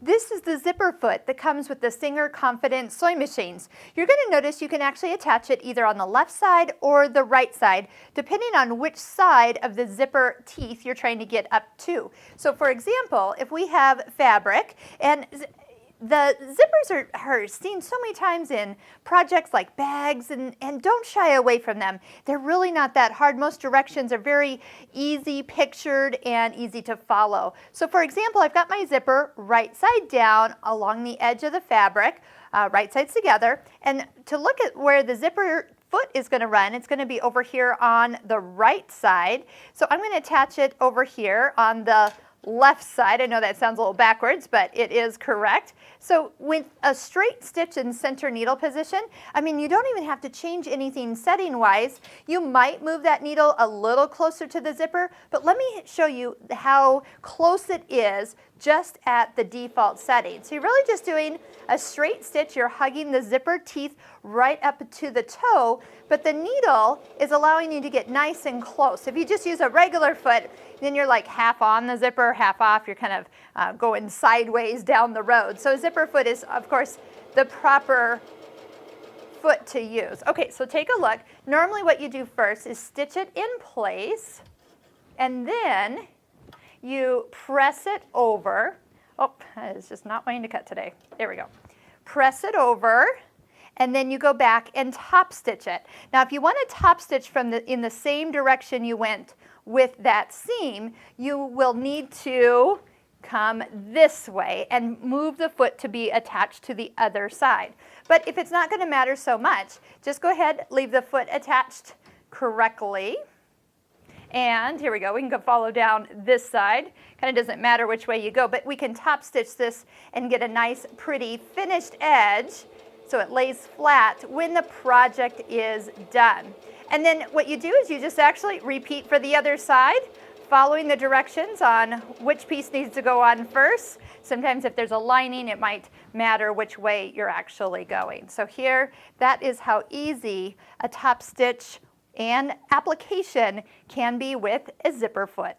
This is the zipper foot that comes with the Singer Confident sewing machines. You're going to notice you can actually attach it either on the left side or the right side, depending on which side of the zipper teeth you're trying to get up to. So for example, if we have fabric, and the zippers are seen so many times in projects like bags, and don't shy away from them. They're really not that hard. Most directions are very easy pictured and easy to follow. So for example, I've got my zipper right side down along the edge of the fabric, right sides together. And to look at where the zipper foot is going to run, it's going to be over here on the right side. So I'm going to attach it over here on the left side. I know that sounds a little backwards, but it is correct. So with a straight stitch in center needle position, I mean, you don't even have to change anything setting wise. You might move that needle a little closer to the zipper, but let me show you how close it is just at the default setting. So you're really just doing a straight stitch. You're hugging the zipper teeth right up to the toe, but the needle is allowing you to get nice and close. If you just use a regular foot, then you're like half on the zipper, half off. You're kind of going sideways down the road. So a zipper foot is, of course, the proper foot to use. Okay, so take a look. Normally what you do first is stitch it in place, and then you press it over. Oh, it's just not wanting to cut today. There we go. Press it over, and then you go back and top stitch it. Now, if you want to top stitch from in the same direction you went with that seam, you will need to come this way and move the foot to be attached to the other side. But if it's not going to matter so much, just go ahead, leave the foot attached correctly. And here we go, we can go follow down this side. Kind of doesn't matter which way you go, but we can top stitch this and get a nice, pretty finished edge so it lays flat when the project is done. And then what you do is you just actually repeat for the other side, following the directions on which piece needs to go on first. Sometimes if there's a lining, it might matter which way you're actually going. So here, that is how easy a top stitch and application can be with a zipper foot.